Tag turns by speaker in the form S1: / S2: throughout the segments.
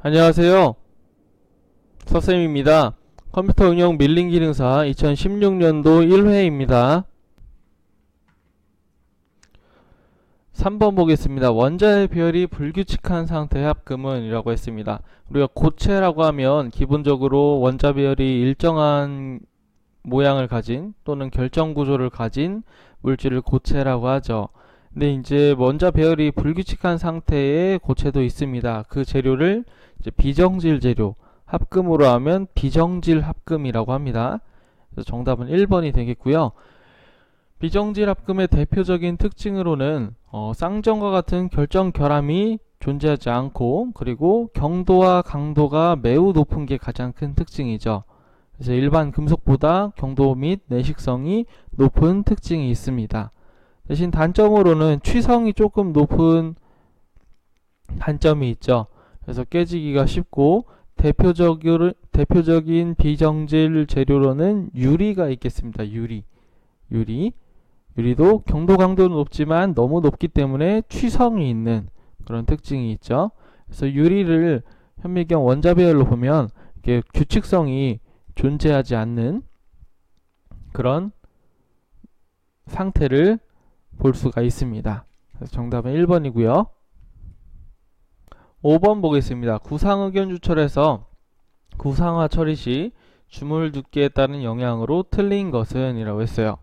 S1: 안녕하세요. 서쌤입니다. 컴퓨터 응용 밀링 기능사 2016년도 1회입니다. 3번 보겠습니다. 원자의 배열이 불규칙한 상태의 합금은 이라고 했습니다. 우리가 고체라고 하면 기본적으로 원자 배열이 일정한 모양을 가진 또는 결정 구조를 가진 물질을 고체라고 하죠. 근데 이제 원자 배열이 불규칙한 상태의 고체도 있습니다. 그 재료를 이제 비정질 재료, 합금으로 하면 비정질 합금이라고 합니다. 그래서 정답은 1번이 되겠고요. 비정질 합금의 대표적인 특징으로는 쌍전과 같은 결정 결함이 존재하지 않고, 그리고 경도와 강도가 매우 높은 게 가장 큰 특징이죠. 그래서 일반 금속보다 경도 및 내식성이 높은 특징이 있습니다. 대신 단점으로는 취성이 조금 높은 단점이 있죠. 그래서 깨지기가 쉽고, 대표적인 비정질 재료로는 유리가 있겠습니다. 유리도 경도 강도는 높지만 너무 높기 때문에 취성이 있는 그런 특징이 있죠. 그래서 유리를 현미경 원자 배열로 보면 이게 규칙성이 존재하지 않는 그런 상태를 볼 수가 있습니다. 그래서 정답은 1번이고요. 5번 보겠습니다. 구상의견 주철에서 구상화 처리 시 주물 두께에 따른 영향으로 틀린 것은 이라고 했어요.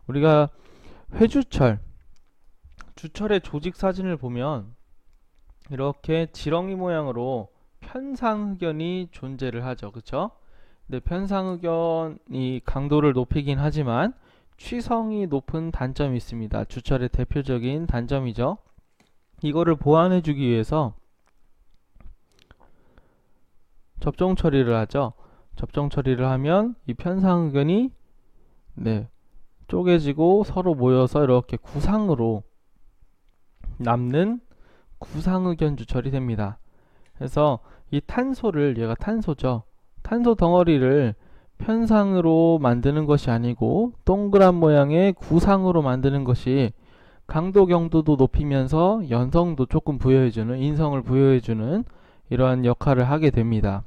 S1: 우리가 주철의 조직 사진을 보면 이렇게 지렁이 모양으로 편상흑연이 존재를 하죠. 그쵸? 근데 편상흑연이 강도를 높이긴 하지만 취성이 높은 단점이 있습니다. 주철의 대표적인 단점이죠. 이거를 보완해 주기 위해서 접종 처리를 하죠. 접종 처리를 하면 이 편상흑연이 쪼개지고 서로 모여서 이렇게 구상으로 남는 구상흑연 주철이 됩니다. 그래서 이 탄소를, 얘가 탄소죠. 탄소 덩어리를 편상으로 만드는 것이 아니고 동그란 모양의 구상으로 만드는 것이 강도 경도도 높이면서 연성도 조금 부여해주는, 인성을 부여해주는 이러한 역할을 하게 됩니다.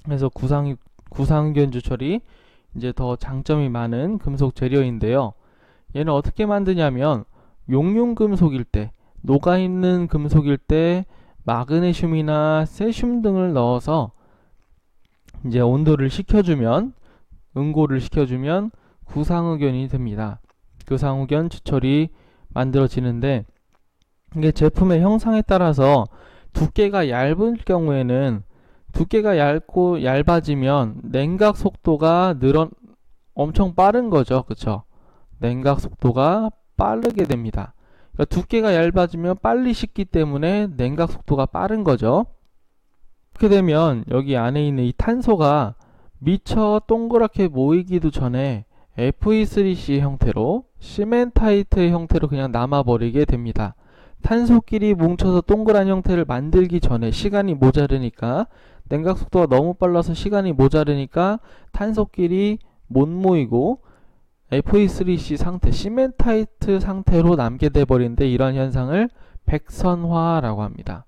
S1: 그래서 구상흑연 주철이 이제 더 장점이 많은 금속 재료인데요. 얘는 어떻게 만드냐면 용융금속일 때, 녹아있는 금속일 때 마그네슘이나 세슘 등을 넣어서 이제 온도를 식혀주면, 응고를 시켜주면 구상흑연이 됩니다. 구상흑연 주철이 만들어지는데, 이게 제품의 형상에 따라서 두께가 얇을 경우에는, 두께가 얇아지면 냉각 속도가 엄청 빠른 거죠. 그쵸? 냉각 속도가 빠르게 됩니다. 그러니까 두께가 얇아지면 빨리 식기 때문에 냉각 속도가 빠른 거죠. 그렇게 되면 여기 안에 있는 이 탄소가 미처 동그랗게 모이기도 전에 Fe3C 형태로, 시멘타이트의 형태로 그냥 남아버리게 됩니다. 탄소끼리 뭉쳐서 동그란 형태를 만들기 전에 시간이 모자르니까, 냉각 속도가 너무 빨라서 시간이 모자르니까 탄소끼리 못 모이고 Fe3C 상태, 시멘타이트 상태로 남게 돼버리는데, 이런 현상을 백선화라고 합니다.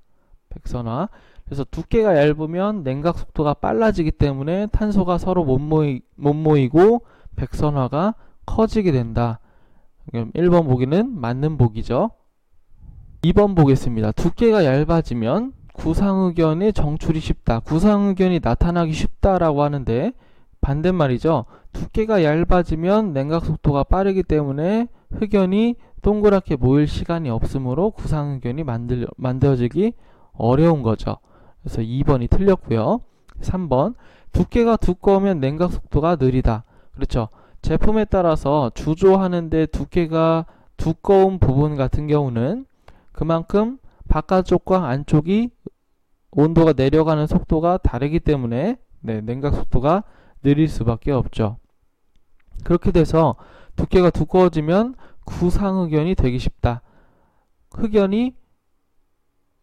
S1: 백선화. 그래서 두께가 얇으면 냉각 속도가 빨라지기 때문에 탄소가 서로 못 모이고 백선화가 커지게 된다. 그럼 1번 보기는 맞는 보기죠. 2번 보겠습니다. 두께가 얇아지면 구상흑연의 정출이 쉽다. 구상흑연이 나타나기 쉽다라고 하는데, 반대말이죠. 두께가 얇아지면 냉각 속도가 빠르기 때문에 흑연이 동그랗게 모일 시간이 없으므로 구상흑연이 만들어지기 어려운 거죠. 그래서 2번이 틀렸고요. 3번, 두께가 두꺼우면 냉각 속도가 느리다. 그렇죠. 제품에 따라서 주조하는데 두께가 두꺼운 부분 같은 경우는 그만큼 바깥쪽과 안쪽이 온도가 내려가는 속도가 다르기 때문에 냉각 속도가 느릴 수밖에 없죠. 그렇게 돼서 두께가 두꺼워지면 구상흑연이 되기 쉽다. 흑연이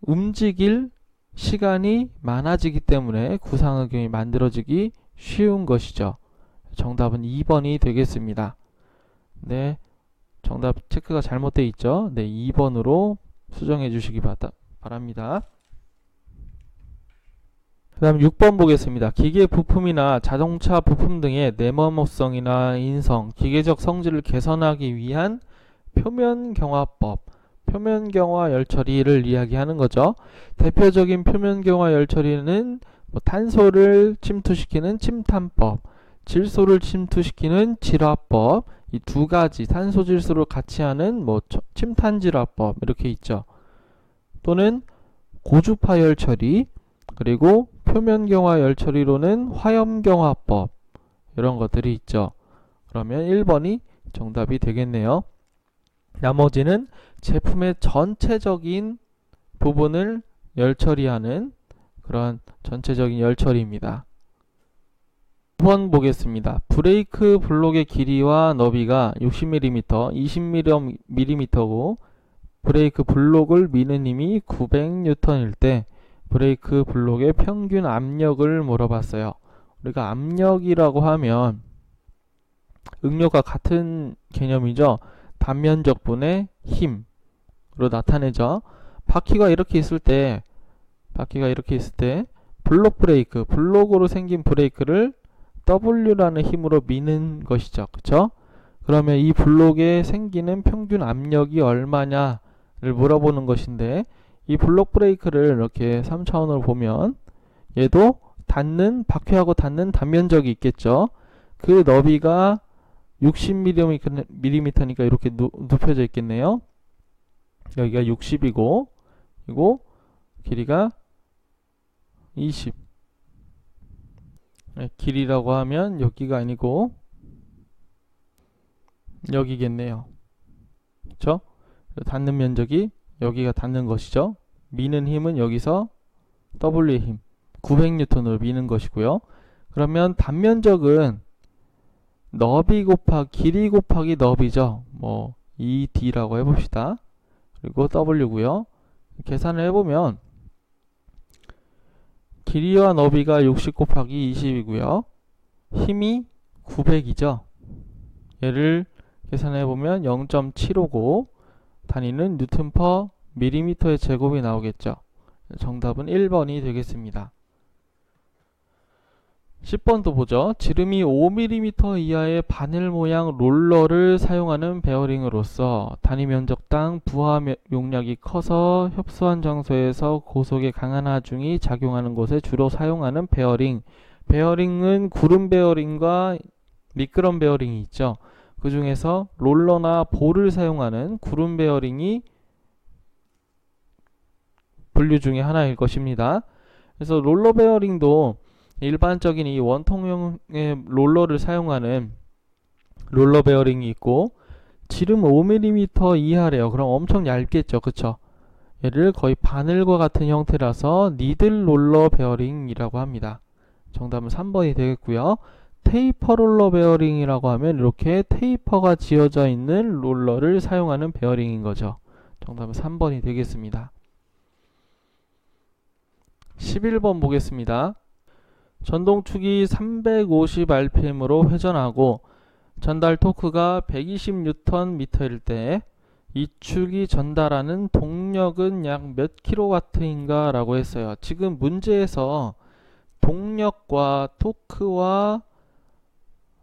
S1: 움직일 시간이 많아지기 때문에 구상흑연이 만들어지기 쉬운 것이죠. 정답은 2번이 되겠습니다. 네, 정답 체크가 잘못되어 있죠. 2번으로 수정해 주시기 바랍니다. 그 다음 6번 보겠습니다. 기계 부품이나 자동차 부품 등의 내모성이나 인성, 기계적 성질을 개선하기 위한 표면경화법, 표면경화 열처리를 이야기하는 거죠. 대표적인 표면경화 열처리는 탄소를 침투시키는 침탄법, 질소를 침투시키는 질화법, 이 두 가지 탄소 질소를 같이 하는 침탄질화법 이렇게 있죠. 또는 고주파 열처리, 그리고 표면경화 열처리로는 화염경화법, 이런 것들이 있죠. 그러면 1번이 정답이 되겠네요. 나머지는 제품의 전체적인 부분을 열처리하는 그런 전체적인 열처리입니다. 5번 보겠습니다. 브레이크 블록의 길이와 너비가 60mm, 20mm고 브레이크 블록을 미는 힘이 900N일 때 브레이크 블록의 평균 압력을 물어봤어요. 우리가 압력이라고 하면 응력과 같은 개념이죠. 단면적분의 힘으로 나타내죠. 바퀴가 이렇게 있을 때 블록 브레이크, 블록으로 생긴 브레이크를 W라는 힘으로 미는 것이죠. 그쵸? 그러면 이 블록에 생기는 평균 압력이 얼마냐를 물어보는 것인데, 이 블록 브레이크를 이렇게 3차원으로 보면 얘도 바퀴하고 닿는 단면적이 있겠죠. 그 너비가 60mm니까 이렇게 눕혀져 있겠네요. 여기가 60이고, 그리고 길이가 20. 길이라고 하면 여기가 아니고 여기겠네요. 그렇죠? 닿는 면적이 여기가 닿는 것이죠. 미는 힘은 여기서 W의 힘 900N으로 미는 것이고요. 그러면 단면적은 길이 곱하기 너비죠. 2D라고 해봅시다. 그리고 W고요. 계산을 해보면 길이와 너비가 60 곱하기 20이고요. 힘이 900이죠. 얘를 계산해보면 0.759, 단위는 뉴턴 퍼 밀리미터의 제곱이 나오겠죠. 정답은 1번이 되겠습니다. 10번도 보죠. 지름이 5mm 이하의 바늘 모양 롤러를 사용하는 베어링으로서 단위 면적당 부하 용량이 커서 협소한 장소에서 고속의 강한 하중이 작용하는 곳에 주로 사용하는 베어링. 베어링은 구름 베어링과 미끄럼 베어링이 있죠. 그 중에서 롤러나 볼을 사용하는 구름 베어링이 분류 중에 하나일 것입니다. 그래서 롤러 베어링도 일반적인 이 원통형의 롤러를 사용하는 롤러 베어링이 있고, 지름 5mm 이하래요. 그럼 엄청 얇겠죠. 그쵸? 얘를 거의 바늘과 같은 형태라서 니들 롤러 베어링이라고 합니다. 정답은 3번이 되겠고요. 테이퍼 롤러 베어링이라고 하면 이렇게 테이퍼가 지어져 있는 롤러를 사용하는 베어링인 거죠. 정답은 3번이 되겠습니다. 11번 보겠습니다. 전동축이 350rpm으로 회전하고 전달 토크가 120Nm일 때 이 축이 전달하는 동력은 약 몇 kW인가 라고 했어요. 지금 문제에서 동력과 토크와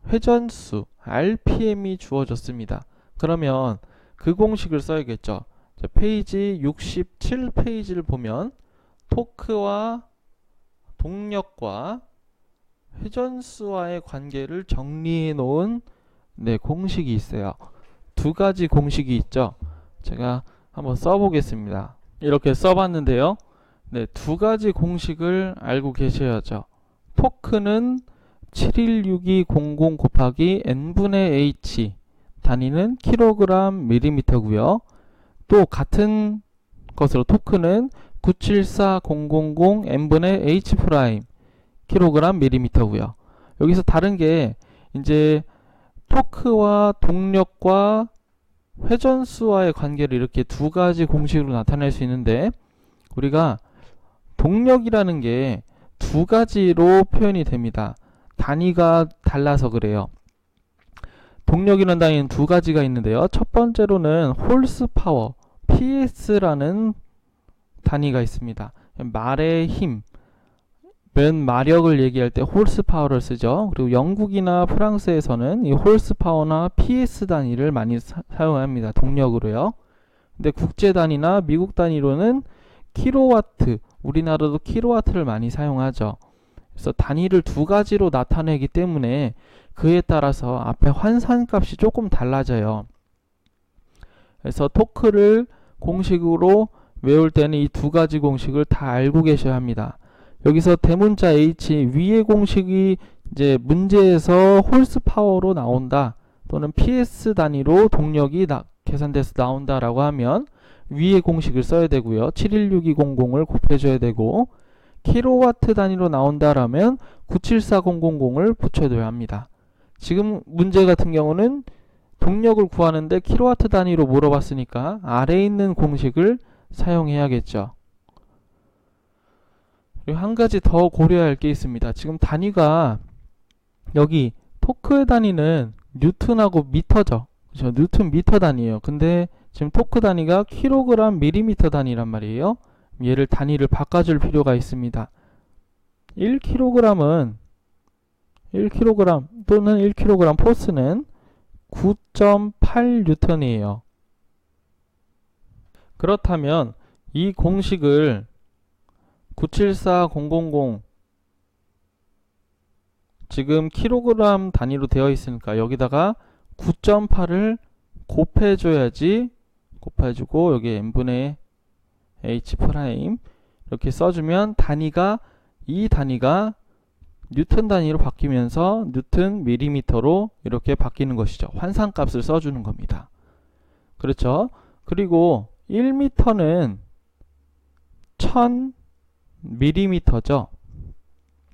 S1: 회전수 rpm이 주어졌습니다. 그러면 그 공식을 써야겠죠. 페이지 67페이지를 보면 토크와 동력과 회전수와의 관계를 정리해 놓은 공식이 있어요. 두 가지 공식이 있죠. 제가 한번 써보겠습니다. 이렇게 써봤는데요. 두 가지 공식을 알고 계셔야죠. 토크는 716,200 곱하기 n분의 h, 단위는 kg 밀리미터고요. 또 같은 것으로 토크는 974,000 n분의 h 프라임 kg 밀리미터고요. 여기서 다른 게 이제 토크와 동력과 회전수와의 관계를 이렇게 두 가지 공식으로 나타낼 수 있는데, 우리가 동력이라는 게 두 가지로 표현이 됩니다. 단위가 달라서 그래요. 동력이라는 단위는 두 가지가 있는데요. 첫 번째로는 홀스 파워 PS라는 단위가 있습니다. 말의 힘 몇 마력을 얘기할 때 홀스파워를 쓰죠. 그리고 영국이나 프랑스에서는 이 홀스파워나 PS 단위를 많이 사용합니다. 동력으로요. 근데 국제 단위나 미국 단위로는 킬로와트, 우리나라도 킬로와트를 많이 사용하죠. 그래서 단위를 두 가지로 나타내기 때문에 그에 따라서 앞에 환산값이 조금 달라져요. 그래서 토크를 공식으로 외울 때는 이 두 가지 공식을 다 알고 계셔야 합니다. 여기서 대문자 H 위의 공식이 이제 문제에서 홀스파워로 나온다 또는 PS 단위로 동력이 계산돼서 나온다라고 하면 위의 공식을 써야 되고요. 716200을 곱해줘야 되고 킬로와트 단위로 나온다라면 974000을 붙여줘야 합니다. 지금 문제 같은 경우는 동력을 구하는데 킬로와트 단위로 물어봤으니까 아래에 있는 공식을 사용해야겠죠. 그리고 한 가지 더 고려해야 할 게 있습니다. 지금 단위가 여기 토크의 단위는 뉴턴하고 미터죠. 그렇죠? 뉴턴 미터 단위예요. 근데 지금 토크 단위가 킬로그램 밀리미터 단위란 말이에요. 얘를 단위를 바꿔줄 필요가 있습니다. 1kg은 1kg 또는 1kg 포스는 9.8뉴턴이에요. 그렇다면 이 공식을 974000 지금 킬로그램 단위로 되어 있으니까 여기다가 9.8을 곱해줘야지, 곱해주고 여기 n분의 h 프라임 이렇게 써주면 이 단위가 뉴턴 단위로 바뀌면서 뉴턴 밀리미터로 이렇게 바뀌는 것이죠. 환산값을 써주는 겁니다. 그렇죠? 그리고 1m는 1000 밀리미터죠.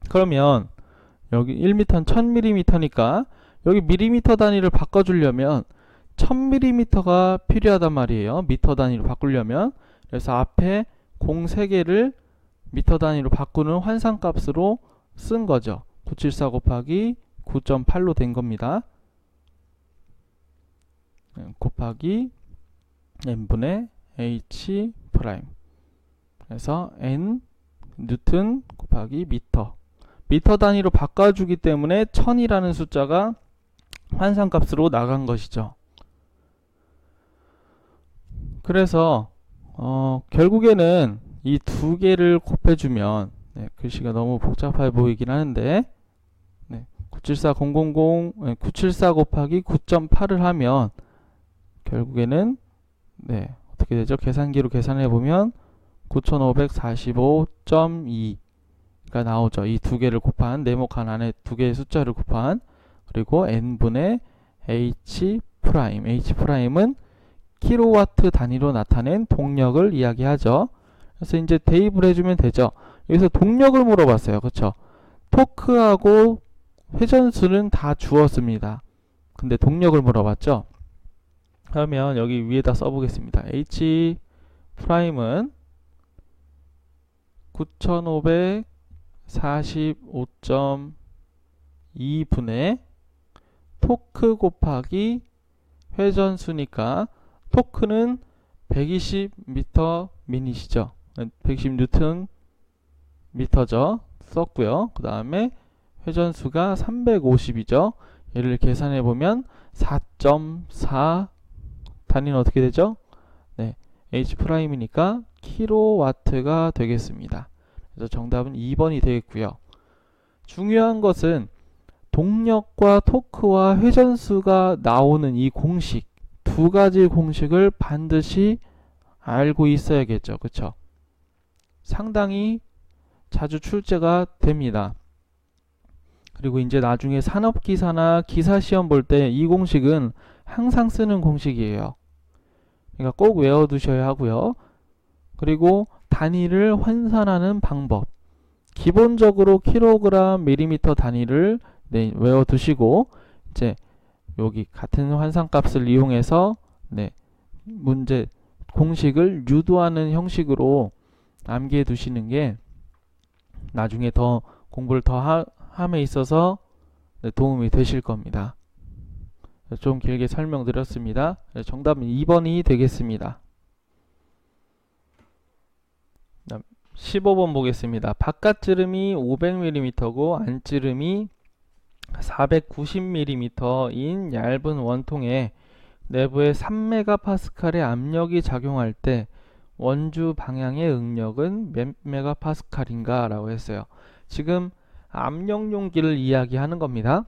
S1: 그러면 여기 1m는 1000밀리미터니까 여기 밀리미터 단위를 바꿔주려면 1000밀리미터가 필요하단 말이에요. 미터 단위로 바꾸려면. 그래서 앞에 공 3개를 미터 단위로 바꾸는 환산값으로 쓴 거죠. 974 곱하기 9.8로 된 겁니다. 곱하기 n분의 h 프라임. 그래서 n 뉴턴 곱하기 미터. 미터 단위로 바꿔주기 때문에 1000이라는 숫자가 환산값으로 나간 것이죠. 그래서 결국에는 이 두 개를 곱해주면 글씨가 너무 복잡해 보이긴 하는데 974 곱하기 9.8을 하면 결국에는 어떻게 되죠? 계산기로 계산해 보면 9545.2가 나오죠. 이 두 개를 곱한 네모칸 안에 두 개의 숫자를 곱한 그리고 n분의 h 프라임. h 프라임은 킬로와트 단위로 나타낸 동력을 이야기하죠. 그래서 이제 대입을 해주면 되죠. 여기서 동력을 물어봤어요. 그렇죠? 토크하고 회전수는 다 주었습니다. 근데 동력을 물어봤죠. 그러면 여기 위에다 써보겠습니다. h 프라임은 9545.2분의 토크 곱하기 회전수니까 토크는 120m 미닛이죠. 120뉴턴 미터죠. 썼고요. 그 다음에 회전수가 350이죠. 얘를 계산해 보면 4.4 단위는 어떻게 되죠? h 프라임이니까 킬로와트가 되겠습니다. 그래서 정답은 2번이 되겠고요. 중요한 것은 동력과 토크와 회전수가 나오는 이 공식, 두 가지 공식을 반드시 알고 있어야겠죠. 그쵸? 상당히 자주 출제가 됩니다. 그리고 이제 나중에 산업기사나 기사시험 볼 때 이 공식은 항상 쓰는 공식이에요. 그러니까 꼭 외워두셔야 하고요. 그리고 단위를 환산하는 방법. 기본적으로 킬로그램, 밀리미터 단위를 외워두시고 이제 여기 같은 환산값을 이용해서 문제 공식을 유도하는 형식으로 암기해 두시는 게 나중에 더 공부를 더 함에 있어서 도움이 되실 겁니다. 좀 길게 설명드렸습니다. 정답은 2번이 되겠습니다. 15번 보겠습니다. 바깥지름이 500mm고 안지름이 490mm인 얇은 원통에 내부에 3MPa의 압력이 작용할 때 원주 방향의 응력은 몇 메가파스칼인가 라고 했어요. 지금 압력 용기를 이야기하는 겁니다.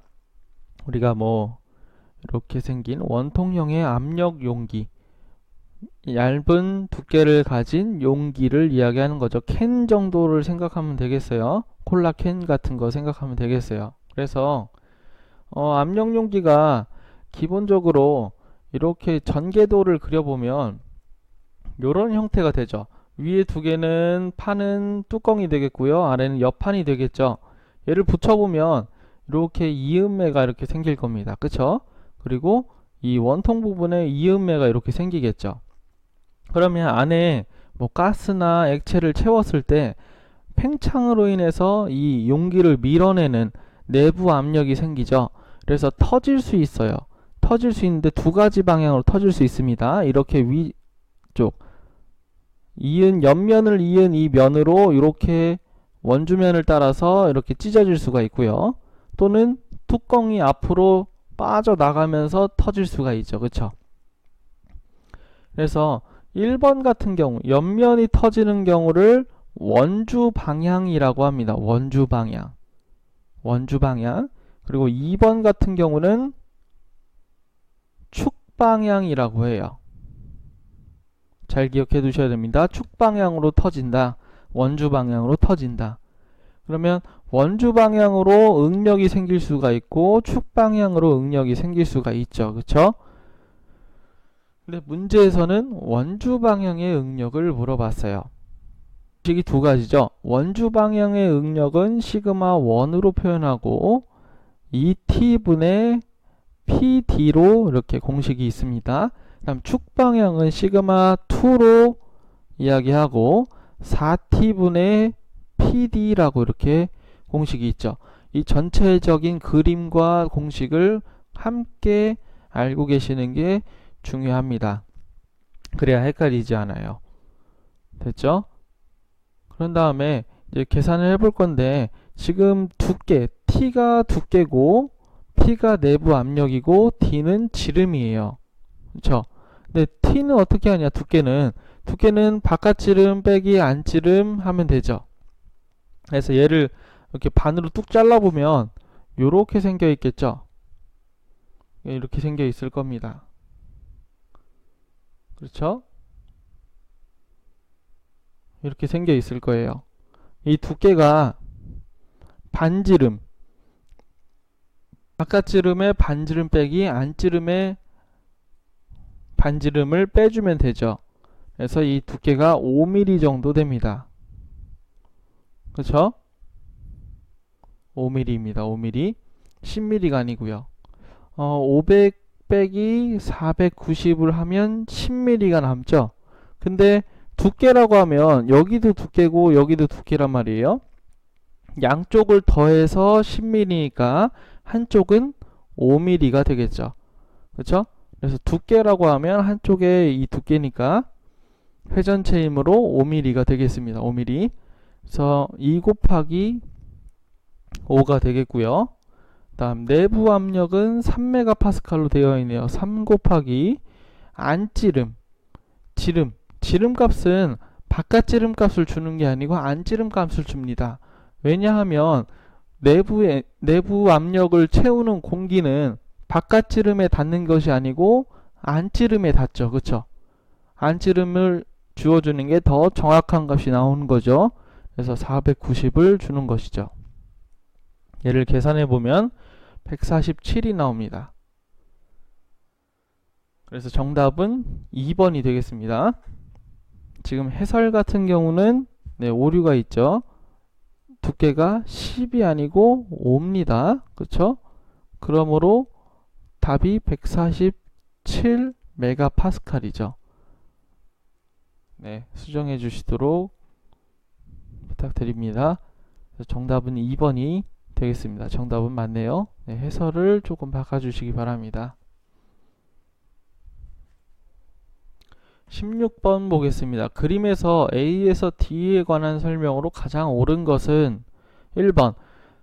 S1: 우리가 뭐 이렇게 생긴 원통형의 압력 용기, 얇은 두께를 가진 용기를 이야기하는 거죠. 캔 정도를 생각하면 되겠어요. 콜라 캔 같은 거 생각하면 되겠어요. 그래서 압력 용기가 기본적으로 이렇게 전개도를 그려보면 이런 형태가 되죠. 위에 두 개는 판은 뚜껑이 되겠고요. 아래는 옆판이 되겠죠. 얘를 붙여보면 이렇게 이음매가 이렇게 생길 겁니다. 그쵸? 그리고 이 원통 부분에 이음매가 이렇게 생기겠죠. 그러면 안에 뭐 가스나 액체를 채웠을 때 팽창으로 인해서 이 용기를 밀어내는 내부 압력이 생기죠. 그래서 터질 수 있어요. 터질 수 있는데 두 가지 방향으로 터질 수 있습니다. 이렇게 위쪽 옆면을 이은 이 면으로 이렇게 원주면을 따라서 이렇게 찢어질 수가 있고요. 또는 뚜껑이 앞으로 빠져나가면서 터질 수가 있죠. 그쵸? 그래서 1번 같은 경우 옆면이 터지는 경우를 원주 방향이라고 합니다. 원주 방향. 원주 방향. 그리고 2번 같은 경우는 축 방향이라고 해요. 잘 기억해 두셔야 됩니다. 축 방향으로 터진다. 원주 방향으로 터진다. 그러면 원주 방향으로 응력이 생길 수가 있고 축 방향으로 응력이 생길 수가 있죠. 그쵸? 근데 문제에서는 원주 방향의 응력을 물어봤어요. 공식이 두 가지죠. 원주 방향의 응력은 시그마 1으로 표현하고 2t분의 pd로 이렇게 공식이 있습니다. 그다음 축 방향은 시그마 2로 이야기하고 4t분의 pd라고 이렇게 공식이 있죠. 이 전체적인 그림과 공식을 함께 알고 계시는 게 중요합니다. 그래야 헷갈리지 않아요. 됐죠? 그런 다음에 이제 계산을 해볼 건데 지금 두께, T가 두께고 P가 내부 압력이고 D는 지름이에요. 그렇죠? 근데 T는 어떻게 하냐? 두께는 바깥지름 빼기 안지름 하면 되죠. 그래서 얘를 이렇게 반으로 뚝 잘라보면 이렇게 생겨 있겠죠? 이렇게 생겨 있을 겁니다. 그렇죠? 이렇게 생겨 있을 거예요. 이 두께가 반지름, 바깥지름의 반지름 빼기 안지름의 반지름을 빼주면 되죠. 그래서 이 두께가 5mm 정도 됩니다. 그렇죠? 5mm입니다. 5mm. 10mm가 아니고요. 500 빼기 490을 하면 10mm가 남죠. 근데 두께라고 하면 여기도 두께고 여기도 두께란 말이에요. 양쪽을 더해서 10mm니까 한쪽은 5mm가 되겠죠. 그렇죠? 그래서 두께라고 하면 한쪽에 이 두께니까 회전체 힘으로 5mm가 되겠습니다. 5mm. 그래서 2 곱하기 5가 되겠고요. 다음 내부 압력은 3MPa로 되어 있네요. 3 곱하기 안지름, 지름 값은 바깥지름 값을 주는 게 아니고 안지름 값을 줍니다. 왜냐하면 내부 압력을 채우는 공기는 바깥지름에 닿는 것이 아니고 안지름에 닿죠. 그쵸? 안지름을 주어주는 게 더 정확한 값이 나오는 거죠. 그래서 490을 주는 것이죠. 얘를 계산해 보면 147이 나옵니다. 그래서 정답은 2번이 되겠습니다. 지금 해설 같은 경우는 오류가 있죠. 두께가 10이 아니고 5입니다. 그렇죠? 그러므로 답이 147 메가파스칼이죠. 네, 수정해 주시도록 부탁드립니다. 정답은 2번이 되겠습니다. 정답은 맞네요. 네, 해설을 조금 바꿔주시기 바랍니다. 16번 보겠습니다. 그림에서 A에서 D에 관한 설명으로 가장 옳은 것은 1번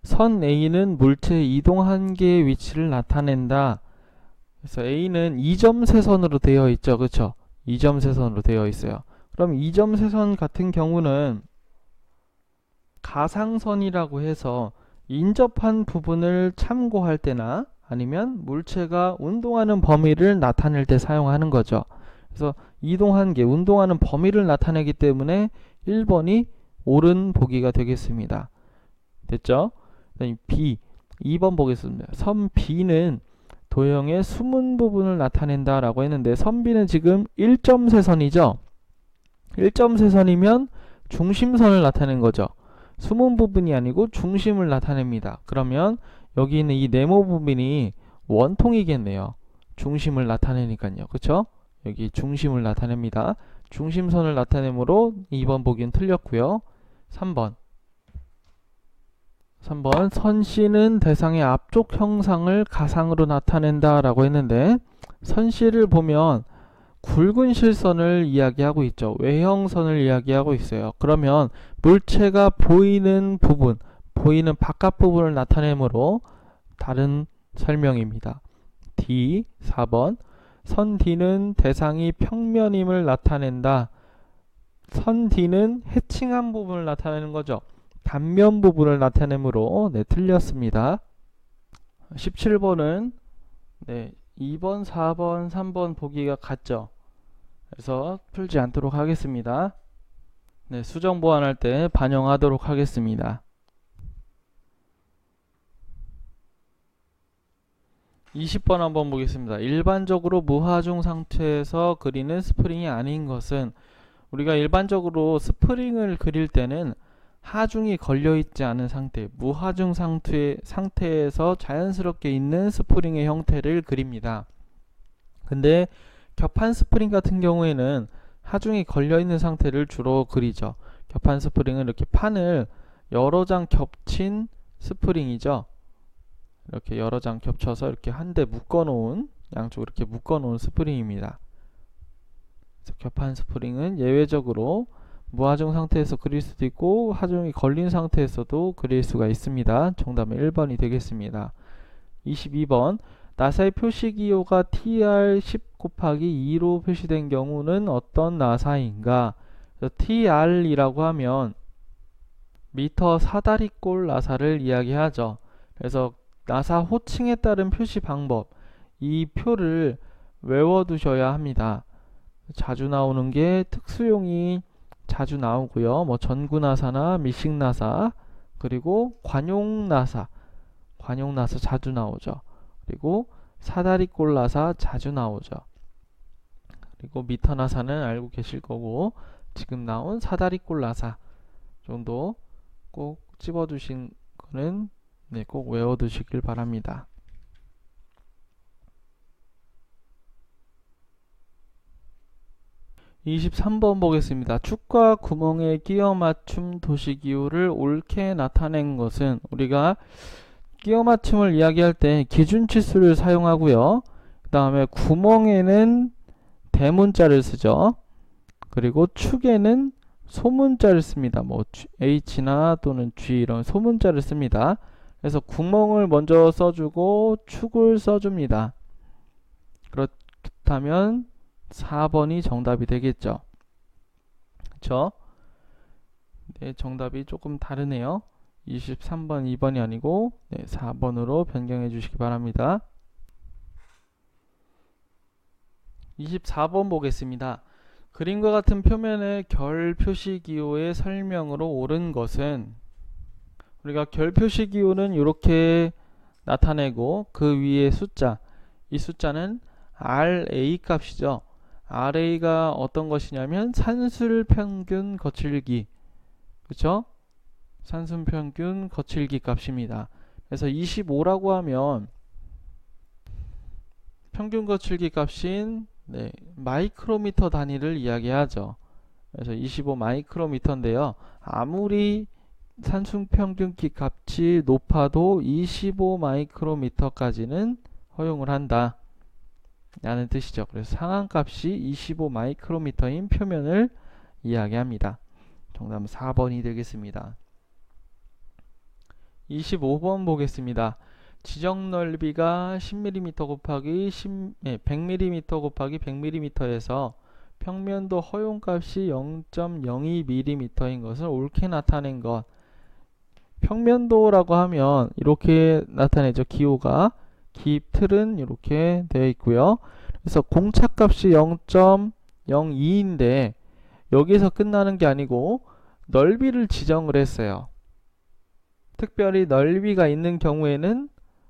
S1: 선 A는 물체 이동 한계의 위치를 나타낸다. 그래서 A는 2점 세선으로 되어 있죠. 그쵸? 2점 세선으로 되어 있어요. 그럼 2점 세선 같은 경우는 가상선이라고 해서 인접한 부분을 참고할 때나 아니면 물체가 운동하는 범위를 나타낼 때 사용하는 거죠. 그래서 이동 한계, 운동하는 범위를 나타내기 때문에 1번이 옳은 보기가 되겠습니다. 됐죠? B, 2번 보겠습니다. 선 B는 도형의 숨은 부분을 나타낸다 라고 했는데 선 B는 지금 1점세선이죠? 1점세선이면 중심선을 나타낸 거죠. 숨은 부분이 아니고 중심을 나타냅니다. 그러면 여기 있는 이 네모 부분이 원통이겠네요. 중심을 나타내니까요. 그쵸? 여기 중심을 나타냅니다. 중심선을 나타내므로 2번 보기는 틀렸고요. 3번 선 C는 대상의 앞쪽 형상을 가상으로 나타낸다 라고 했는데 선 C를 보면 굵은 실선을 이야기하고 있죠. 외형선을 이야기하고 있어요. 그러면 물체가 보이는 부분, 보이는 바깥 부분을 나타내므로 다른 설명입니다. D, 4번 선 D는 대상이 평면임을 나타낸다. 선 D는 해칭한 부분을 나타내는 거죠. 단면 부분을 나타내므로 틀렸습니다. 17번은 2번, 4번, 3번 보기가 같죠. 그래서 풀지 않도록 하겠습니다. 수정 보완할 때 반영하도록 하겠습니다. 20번 한번 보겠습니다. 일반적으로 무하중 상태에서 그리는 스프링이 아닌 것은 우리가 일반적으로 스프링을 그릴 때는 하중이 걸려있지 않은 상태, 무하중 상태에서 자연스럽게 있는 스프링의 형태를 그립니다. 근데 겹판 스프링 같은 경우에는 하중이 걸려있는 상태를 주로 그리죠. 겹판 스프링은 이렇게 판을 여러 장 겹친 스프링이죠. 이렇게 여러 장 겹쳐서 이렇게 한데 묶어놓은, 양쪽으로 이렇게 묶어놓은 스프링입니다. 그래서 겹판 스프링은 예외적으로 무하중 상태에서 그릴 수도 있고 하중이 걸린 상태에서도 그릴 수가 있습니다. 정답은 1번이 되겠습니다. 22번 나사의 표시기호가 TR10 곱하기 2로 표시된 경우는 어떤 나사인가? TR이라고 하면 미터 사다리꼴 나사를 이야기하죠. 그래서 나사 호칭에 따른 표시 방법, 이 표를 외워두셔야 합니다. 자주 나오는 게 특수용이 자주 나오고요. 뭐 전구나사나 미식나사, 그리고 관용나사 자주 나오죠. 그리고 사다리꼴 나사 자주 나오죠. 그리고 미터나사는 알고 계실 거고 지금 나온 사다리꼴 나사 정도 꼭 집어두신 거는 꼭 외워두시길 바랍니다. 23번 보겠습니다. 축과 구멍의 끼워 맞춤 도시기호를 옳게 나타낸 것은 우리가 끼워 맞춤을 이야기할 때 기준치수를 사용하고요. 그 다음에 구멍에는 대문자를 쓰죠. 그리고 축에는 소문자를 씁니다. 뭐 H나 또는 G 이런 소문자를 씁니다. 그래서 구멍을 먼저 써주고 축을 써줍니다. 그렇다면 4번이 정답이 되겠죠. 그쵸? 네, 정답이 조금 다르네요. 23번, 2번이 아니고 4번으로 변경해 주시기 바랍니다. 24번 보겠습니다. 그림과 같은 표면의 결 표시기호의 설명으로 옳은 것은 우리가 결 표시기호는 이렇게 나타내고 그 위에 숫자, 이 숫자는 RA 값이죠. RA가 어떤 것이냐면 산술평균 거칠기, 그쵸? 산술평균 거칠기 값입니다. 그래서 25라고 하면 평균 거칠기 값인 마이크로미터 단위를 이야기하죠. 그래서 25 마이크로미터인데요. 아무리 산술평균기 값이 높아도 25 마이크로미터까지는 허용을 한다. 라는 뜻이죠. 그래서 상한값이 25 마이크로미터인 표면을 이야기합니다. 정답은 4번이 되겠습니다. 25번 보겠습니다. 지정 넓이가 10mm 곱하기 100mm 곱하기 100mm에서 평면도 허용값이 0.02mm인 것을 옳게 나타낸 것. 평면도라고 하면 이렇게 나타내죠. 기호가 기입 틀은 이렇게 되어 있고요. 그래서 공차값이 0.02인데 여기서 끝나는 게 아니고 넓이를 지정을 했어요. 특별히 넓이가 있는 경우에는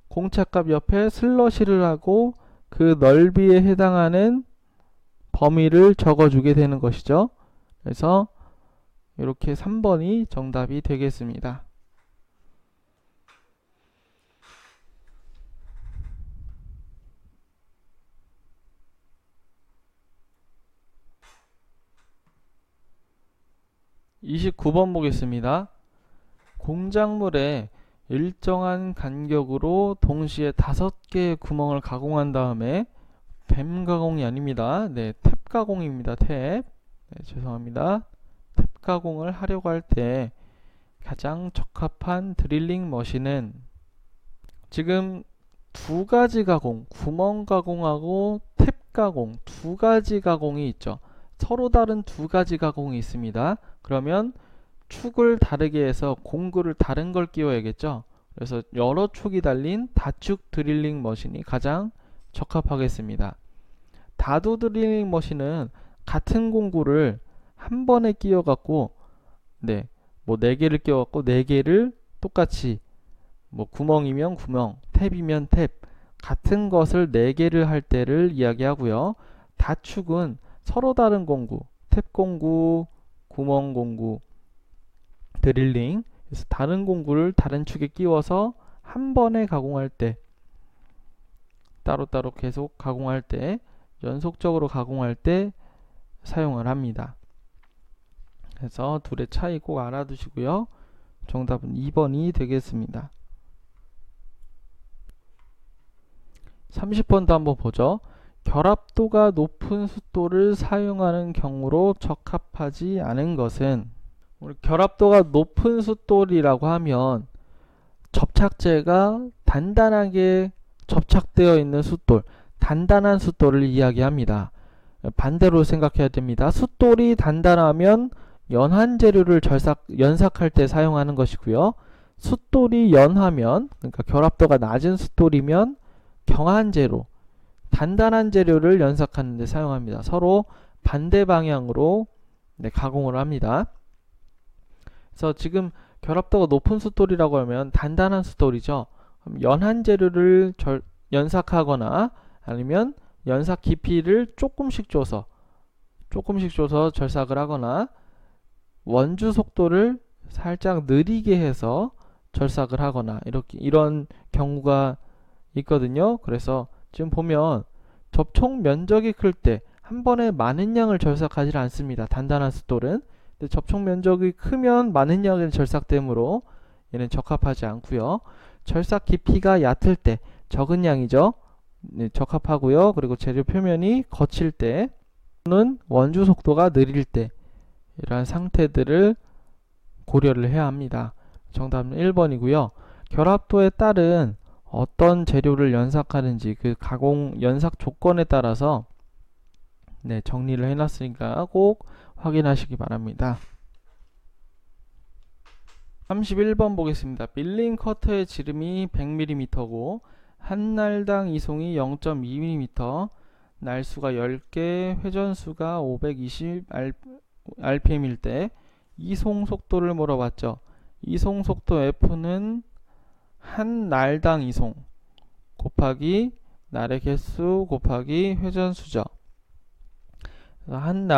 S1: 공차값 옆에 슬러시를 하고 그 넓이에 해당하는 범위를 적어주게 되는 것이죠. 그래서 이렇게 3번이 정답이 되겠습니다. 29번 보겠습니다. 공작물에 일정한 간격으로 동시에 5개의 구멍을 가공한 다음에 뱀 가공이 아닙니다. 네, 탭 가공입니다. 탭. 네, 죄송합니다. 탭 가공을 하려고 할 때 가장 적합한 드릴링 머신은 지금 두 가지 가공, 구멍 가공하고 탭 가공, 두 가지 가공이 있죠. 서로 다른 두 가지 가공이 있습니다. 그러면 축을 다르게 해서 공구를 다른 걸 끼워야겠죠. 그래서 여러 축이 달린 다축 드릴링 머신이 가장 적합하겠습니다. 다두 드릴링 머신은 같은 공구를 한 번에 끼워 갖고 네, 뭐 4개를 끼워 갖고 4개를 똑같이 뭐 구멍이면 구멍, 탭이면 탭 같은 것을 4개를 할 때를 이야기하고요. 다축은 서로 다른 공구, 탭 공구, 구멍 공구, 드릴링, 그래서 다른 공구를 다른 축에 끼워서 한 번에 가공할 때, 따로따로 계속 가공할 때, 연속적으로 가공할 때 사용을 합니다. 그래서 둘의 차이 꼭 알아두시고요. 정답은 2번이 되겠습니다. 30번도 한번 보죠. 결합도가 높은 숫돌을 사용하는 경우로 적합하지 않은 것은, 우리 결합도가 높은 숫돌이라고 하면 접착제가 단단하게 접착되어 있는 숫돌, 단단한 숫돌을 이야기합니다. 반대로 생각해야 됩니다. 숫돌이 단단하면 연한 재료를 연삭할 때 사용하는 것이고요. 숫돌이 연하면, 그러니까 결합도가 낮은 숫돌이면 경한 재료, 단단한 재료를 연삭하는 데 사용합니다. 서로 반대 방향으로 가공을 합니다. 그래서 지금 결합도가 높은 숫돌이라고 하면 단단한 숫돌이죠. 연한 재료를 연삭하거나 아니면 연삭 깊이를 조금씩 줘서 절삭을 하거나 원주 속도를 살짝 느리게 해서 절삭을 하거나 이런 경우가 있거든요. 그래서 지금 보면 접촉 면적이 클 때 한 번에 많은 양을 절삭하지 않습니다. 단단한 숫돌은. 근데 접촉 면적이 크면 많은 양의 절삭되므로 얘는 적합하지 않고요. 절삭 깊이가 얕을 때 적은 양이죠. 네, 적합하고요. 그리고 재료 표면이 거칠 때는 원주 속도가 느릴 때 이러한 상태들을 고려를 해야 합니다. 정답은 1번이고요. 결합도에 따른 어떤 재료를 연삭하는지 그 가공 연삭 조건에 따라서 정리를 해놨으니까 꼭 확인하시기 바랍니다. 31번 보겠습니다. 밀링 커터의 지름이 100mm고 한 날당 이송이 0.2mm, 날수가 10개, 회전수가 520rpm일 때 이송 속도를 물어봤죠. 이송 속도 F는 한 날당 이송 곱하기 날의 개수 곱하기 회전수죠. 한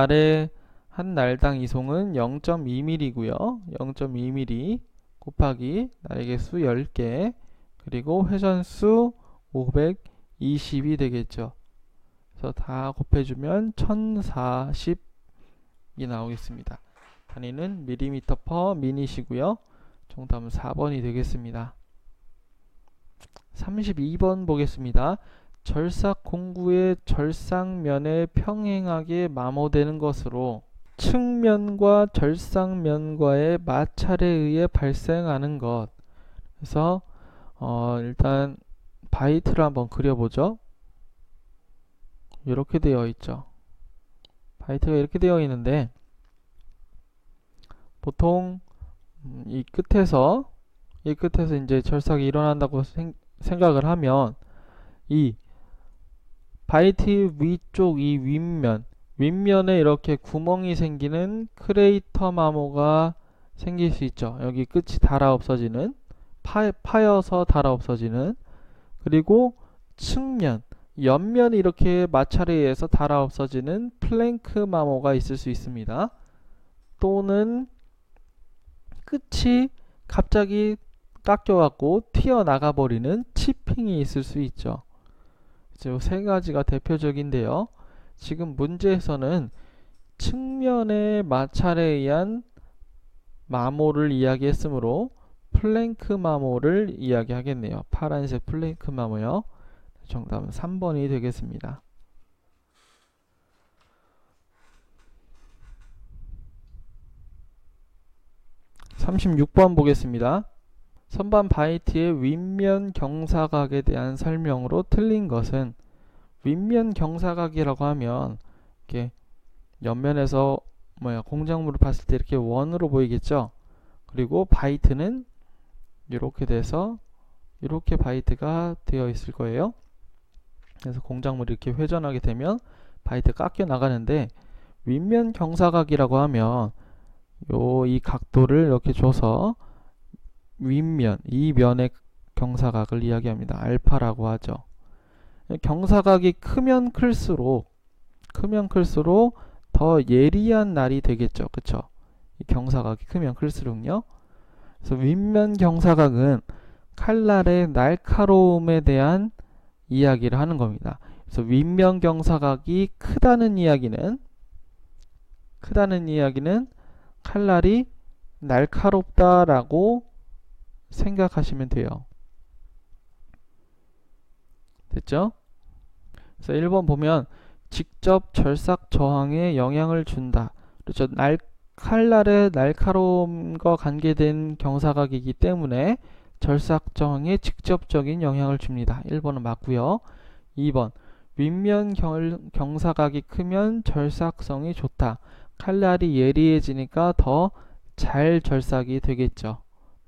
S1: 날당 이송은 0.2mm고요. 0.2mm 곱하기 날의 개수 10개 그리고 회전수 520이 되겠죠. 그래서 다 곱해주면 1040이 나오겠습니다. 단위는 밀리미터 퍼 미닛이고요. 정답은 4번이 되겠습니다. 32번 보겠습니다. 절삭 공구의 절삭면에 평행하게 마모되는 것으로 측면과 절삭면과의 마찰에 의해 발생하는 것. 그래서 일단 바이트를 한번 그려보죠. 이렇게 되어 있죠. 바이트가 이렇게 되어 있는데 보통 이 끝에서 이제 절삭이 일어난다고 생각을 하면 이 바이트 위쪽 이 윗면에 이렇게 구멍이 생기는 크레이터 마모가 생길 수 있죠. 여기 끝이 닳아 없어지는 파여서 닳아 없어지는, 그리고 측면 옆면이 이렇게 마찰에 의해서 닳아 없어지는 플랭크 마모가 있을 수 있습니다. 또는 끝이 갑자기 깎여갖고 튀어나가 버리는 치핑이 있을 수 있죠. 이 세 가지가 대표적인데요. 지금 문제에서는 측면의 마찰에 의한 마모를 이야기했으므로 플랭크 마모를 이야기하겠네요. 파란색 플랭크 마모요. 정답은 3번이 되겠습니다. 36번 보겠습니다. 선반 바이트의 윗면 경사각에 대한 설명으로 틀린 것은, 윗면 경사각이라고 하면 이렇게 옆면에서 공작물을 봤을 때 이렇게 원으로 보이겠죠. 그리고 바이트는 이렇게 돼서 이렇게 바이트가 되어 있을 거예요. 그래서 공작물이 이렇게 회전하게 되면 바이트가 깎여 나가는데, 윗면 경사각이라고 하면 이 각도를 이렇게 줘서 윗면, 이 면의 경사각을 이야기합니다. 알파라고 하죠. 경사각이 크면 클수록 더 예리한 날이 되겠죠. 그쵸? 이 경사각이 크면 클수록요. 그래서 윗면 경사각은 칼날의 날카로움에 대한 이야기를 하는 겁니다. 그래서 윗면 경사각이 크다는 이야기는 칼날이 날카롭다라고 생각하시면 돼요. 됐죠? 그래서 1번 보면 직접 절삭 저항에 영향을 준다. 그렇죠. 칼날의 날카로움과 관계된 경사각이기 때문에 절삭 저항에 직접적인 영향을 줍니다. 1번은 맞고요. 2번 윗면 경사각이 크면 절삭성이 좋다. 칼날이 예리해지니까 더 잘 절삭이 되겠죠.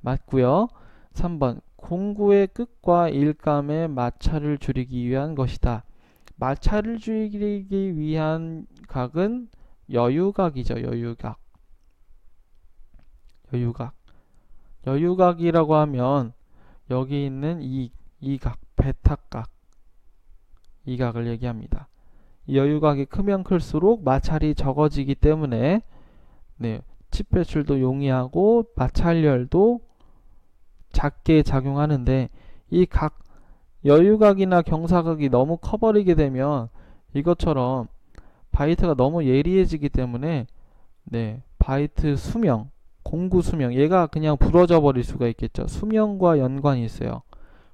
S1: 맞고요. 3번 공구의 끝과 일감의 마찰을 줄이기 위한 것이다. 마찰을 줄이기 위한 각은 여유각이죠. 여유각이라고 하면 여기 있는 이 각, 베타각, 이 각을 얘기합니다. 이 여유각이 크면 클수록 마찰이 적어지기 때문에 칩 배출도 용이하고 마찰열도 작게 작용하는데, 이 각, 여유각이나 경사각이 너무 커버리게 되면 이것처럼 바이트가 너무 예리해지기 때문에 바이트 수명, 공구 수명, 얘가 그냥 부러져 버릴 수가 있겠죠. 수명과 연관이 있어요.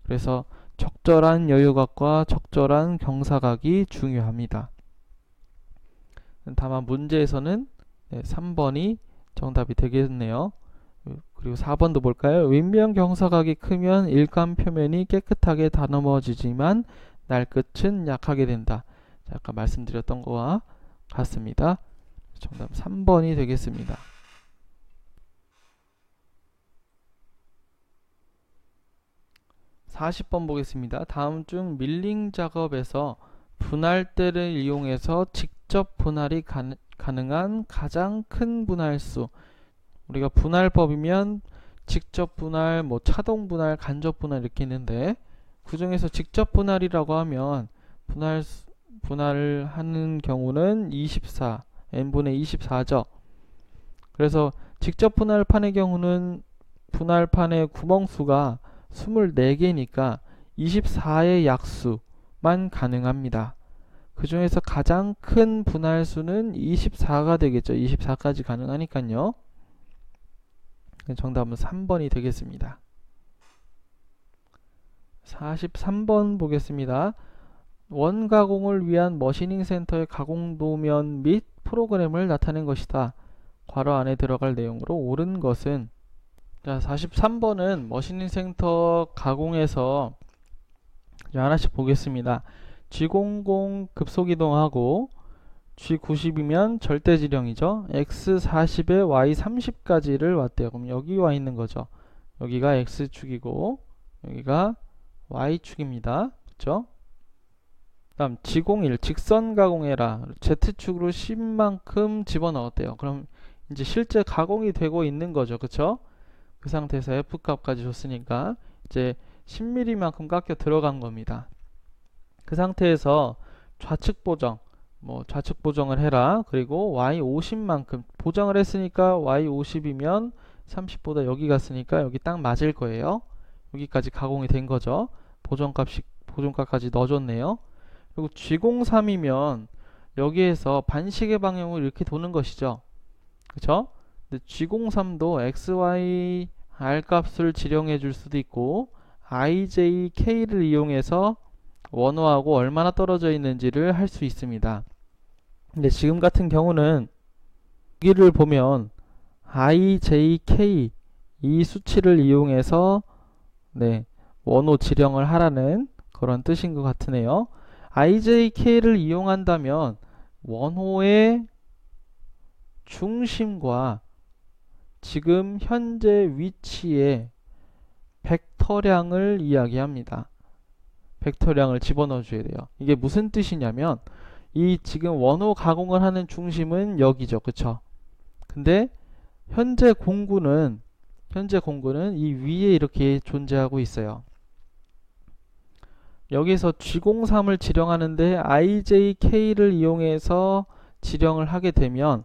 S1: 그래서 적절한 여유각과 적절한 경사각이 중요합니다. 다만 문제에서는 3번이 정답이 되겠네요. 그리고 4번도 볼까요? 윗면 경사각이 크면 일감 표면이 깨끗하게 다듬어지지만 날끝은 약하게 된다. 아까 말씀드렸던 거와 같습니다. 정답 3번이 되겠습니다. 40번 보겠습니다. 다음 중 밀링 작업에서 분할대를 이용해서 직접 분할이 가능한 가장 큰 분할수. 우리가 분할법이면 직접 분할, 차동 분할, 간접 분할 이렇게 있는데, 그 중에서 직접 분할이라고 하면 분할을 하는 경우는 24, n분의 24죠. 그래서 직접 분할판의 경우는 분할판의 구멍수가 24개니까 24의 약수만 가능합니다. 그 중에서 가장 큰 분할수는 24가 되겠죠. 24까지 가능하니까요. 정답은 3번이 되겠습니다. 43번 보겠습니다. 원 가공을 위한 머시닝 센터의 가공 도면 및 프로그램을 나타낸 것이다. 괄호 안에 들어갈 내용으로 옳은 것은, 자, 43번은 머시닝 센터 가공에서 하나씩 보겠습니다. G00 급속 이동하고 G90이면 절대 지령이죠. X40에 Y30까지를 왔대요. 그럼 여기 와 있는 거죠. 여기가 X축이고 여기가 Y축입니다. 그렇죠? 다음 G01 직선 가공해라. Z축으로 10만큼 집어넣었대요. 그럼 이제 실제 가공이 되고 있는 거죠. 그쵸? 그 상태에서 F값까지 줬으니까 이제 10mm만큼 깎여 들어간 겁니다. 그 상태에서 좌측 보정, 좌측 보정을 해라. 그리고 Y50만큼 보정을 했으니까 Y50이면 30보다 여기 갔으니까 여기 딱 맞을 거예요. 여기까지 가공이 된 거죠. 보정값까지 넣어줬네요. 그리고 G03이면 여기에서 반시계 방향으로 이렇게 도는 것이죠. 그쵸? 근데 G03도 XY R 값을 지령해 줄 수도 있고 IJ K를 이용해서 원호하고 얼마나 떨어져 있는지를 할 수 있습니다. 근데 지금 같은 경우는 여기를 보면 IJK 이 수치를 이용해서 원호 지령을 하라는 그런 뜻인 것 같으네요. IJK를 이용한다면 원호의 중심과 지금 현재 위치의 벡터량을 이야기합니다. 벡터량을 집어넣어 줘야 돼요. 이게 무슨 뜻이냐면 이 지금 원호 가공을 하는 중심은 여기죠. 그쵸? 근데 현재 공구는 이 위에 이렇게 존재하고 있어요. 여기서 G03을 지령하는데 IJK를 이용해서 지령을 하게 되면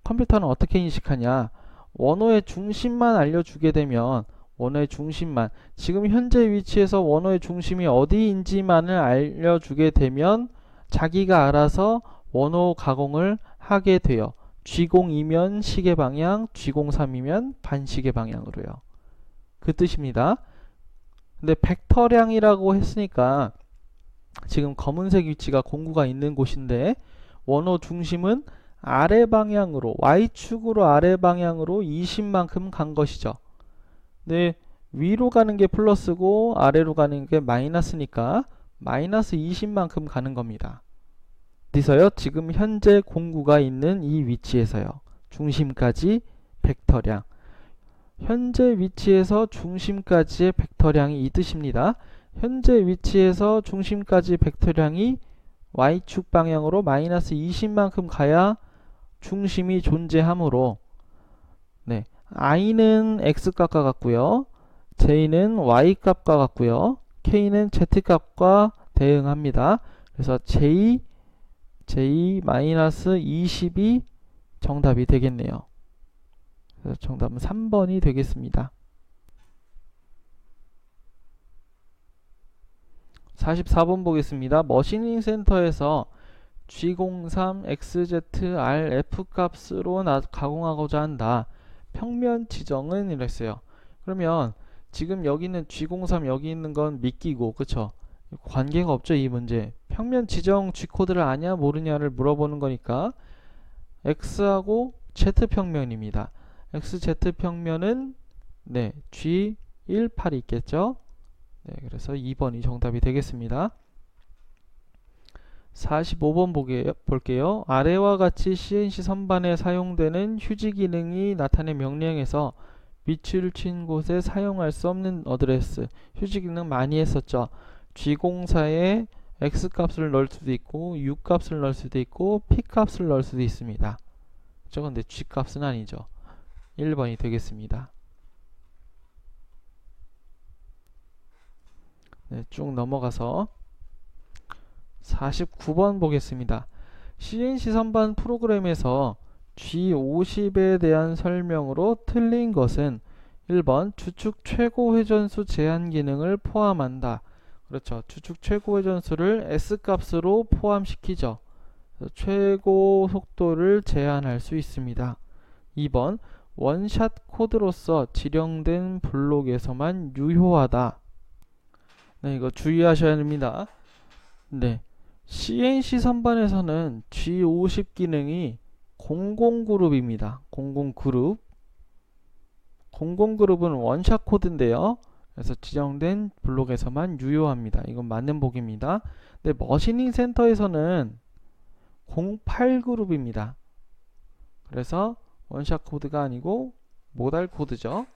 S1: 컴퓨터는 어떻게 인식하냐? 원호의 중심만 알려주게 되면 원호의 중심만, 지금 현재 위치에서 원호의 중심이 어디인지만을 알려주게 되면 자기가 알아서 원호 가공을 하게 돼요. G02면 시계 방향, G03이면 반시계 방향으로요. 그 뜻입니다. 근데 벡터량이라고 했으니까 지금 검은색 위치가 공구가 있는 곳인데 원호 중심은 아래 방향으로, Y축으로 아래 방향으로 20만큼 간 것이죠. 네, 위로 가는 게 플러스고 아래로 가는 게 마이너스니까 마이너스 20만큼 가는 겁니다. 어디서요? 지금 현재 공구가 있는 이 위치에서요. 중심까지 벡터량. 현재 위치에서 중심까지의 벡터량이 이 뜻입니다. 현재 위치에서 중심까지 벡터량이 Y축 방향으로 마이너스 20만큼 가야 중심이 존재하므로 I는 X값과 같고요. J는 Y값과 같고요. K는 Z값과 대응합니다. 그래서 J-20이 정답이 되겠네요. 그래서 정답은 3번이 되겠습니다. 44번 보겠습니다. 머시닝 센터에서 G03, XZ, RF 값으로 가공하고자 한다. 평면 지정은 이랬어요. 그러면 지금 여기 있는 G03 여기 있는 건 미끼고, 그쵸? 관계가 없죠, 이 문제. 평면 지정 G코드를 아냐 모르냐를 물어보는 거니까 X하고 Z평면입니다. XZ평면은 G18이 있겠죠? 그래서 2번이 정답이 되겠습니다. 45번 볼게요. 아래와 같이 CNC 선반에 사용되는 휴지 기능이 나타낸 명령에서 밑줄 친 곳에 사용할 수 없는 어드레스. 휴지 기능 많이 했었죠. G04에 X값을 넣을 수도 있고 U값을 넣을 수도 있고 P값을 넣을 수도 있습니다. 그쵸? 근데 G값은 아니죠. 1번이 되겠습니다. 쭉 넘어가서 49번 보겠습니다. CNC 선반 프로그램에서 G50에 대한 설명으로 틀린 것은 1번 주축 최고 회전수 제한 기능을 포함한다. 그렇죠. 주축 최고 회전수를 S값으로 포함시키죠. 최고 속도를 제한할 수 있습니다. 2번 원샷 코드로서 지령된 블록에서만 유효하다. 이거 주의하셔야 됩니다. 네, CNC 선반에서는 G50 기능이 00그룹입니다. 00그룹. 00그룹은 원샷 코드인데요. 그래서 지정된 블록에서만 유효합니다. 이건 맞는 복입니다. 근데 머시닝 센터에서는 08그룹입니다. 그래서 원샷 코드가 아니고 모달 코드죠.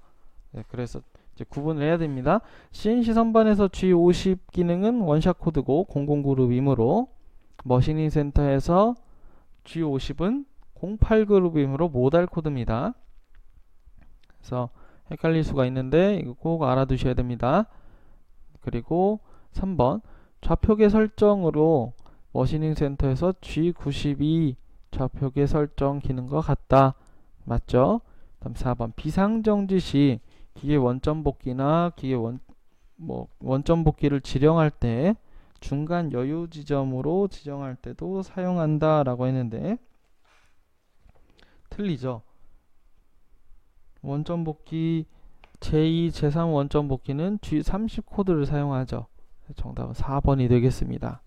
S1: 네, 그래서 이제 구분을 해야 됩니다. CNC 선반에서 G50 기능은 원샷 코드고 00그룹이므로 머시닝 센터에서 G50은 08그룹이므로 모달 코드입니다. 그래서 헷갈릴 수가 있는데 이거 꼭 알아두셔야 됩니다. 그리고 3번 좌표계 설정으로 머시닝 센터에서 G92 좌표계 설정 기능과 같다. 맞죠? 다음 4번 비상정지 시 기계 원점 복귀나 기계 원점 복귀를 지령할 때 중간 여유 지점으로 지정할 때도 사용한다 라고 했는데 틀리죠. 원점 복귀 제2, 제3 원점 복귀는 G30 코드를 사용하죠. 정답은 4번이 되겠습니다.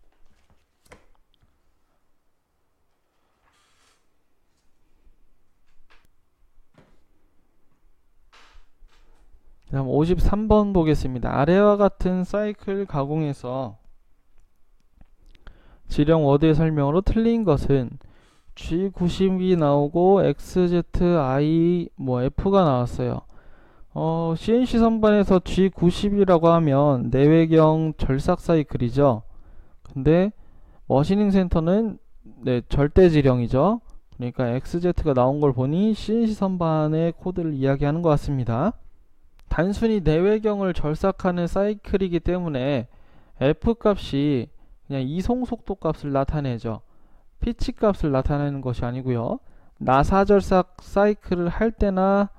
S1: 다음 53번 보겠습니다. 아래와 같은 사이클 가공에서 지령 워드의 설명으로 틀린 것은 G90이 나오고 XZI F가 나왔어요. CNC 선반에서 G90이라고 하면 내외경 절삭 사이클이죠. 근데 머시닝 센터는 절대 지령이죠. 그러니까 XZ가 나온 걸 보니 CNC 선반의 코드를 이야기하는 것 같습니다. 단순히 내외경을 절삭하는 사이클이기 때문에 F 값이 그냥 이송 속도 값을 나타내죠. 피치 값을 나타내는 것이 아니고요. 나사절삭 사이클을 할 때나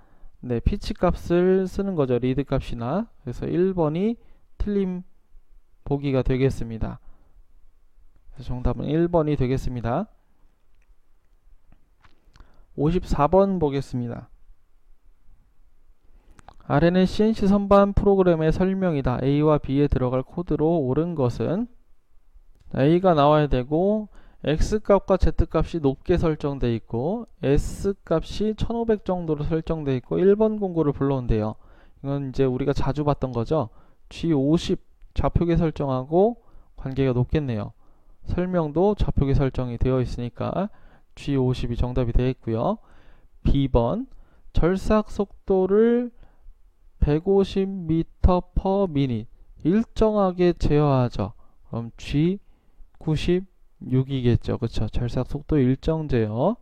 S1: 피치 값을 쓰는 거죠. 리드 값이나. 그래서 1번이 틀린 보기가 되겠습니다. 그래서 정답은 1번이 되겠습니다. 54번 보겠습니다. 아래는 CNC 선반 프로그램의 설명이다. A와 B에 들어갈 코드로 옳은 것은 A가 나와야 되고 X값과 Z값이 높게 설정되어 있고 S값이 1500 정도로 설정되어 있고 1번 공고를 불러온대요. 이건 이제 우리가 자주 봤던 거죠. G50 좌표계 설정하고 관계가 높겠네요. 설명도 좌표계 설정이 되어 있으니까 G50이 정답이 되겠고요. B번 절삭 속도를 150m/min 일정하게 제어하죠. 그럼 G96이겠죠. 그쵸? 절삭 속도 일정 제어.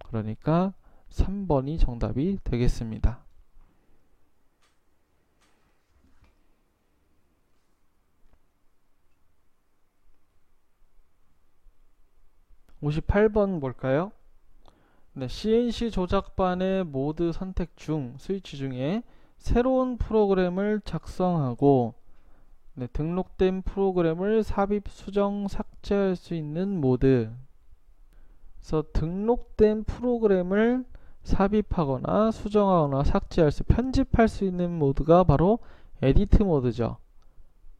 S1: 그러니까 3번이 정답이 되겠습니다. 58번 볼까요? CNC 조작반의 모드 선택 중 스위치 중에 새로운 프로그램을 작성하고 등록된 프로그램을 삽입, 수정, 삭제할 수 있는 모드. 그래서 등록된 프로그램을 삽입하거나 수정하거나 삭제할 수, 편집할 수 있는 모드가 바로 에디트 모드죠.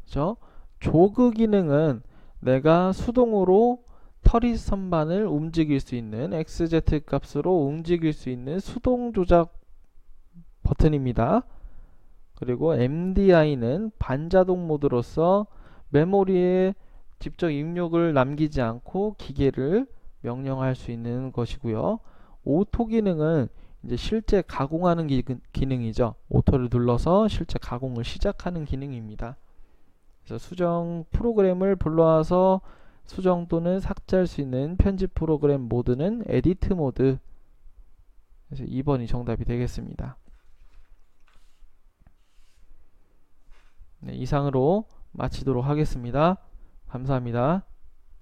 S1: 그죠? 조그 기능은 내가 수동으로 터리 선반을 움직일 수 있는 XZ 값으로 움직일 수 있는 수동 조작 버튼입니다. 그리고 MDI는 반자동 모드로서 메모리에 직접 입력을 남기지 않고 기계를 명령할 수 있는 것이고요. 오토 기능은 이제 실제 가공하는 기능이죠. 오토를 눌러서 실제 가공을 시작하는 기능입니다. 그래서 수정 프로그램을 불러와서 수정 또는 삭제할 수 있는 편집 프로그램 모드는 에디트 모드. 그래서 2번이 정답이 되겠습니다. 이상으로 마치도록 하겠습니다. 감사합니다.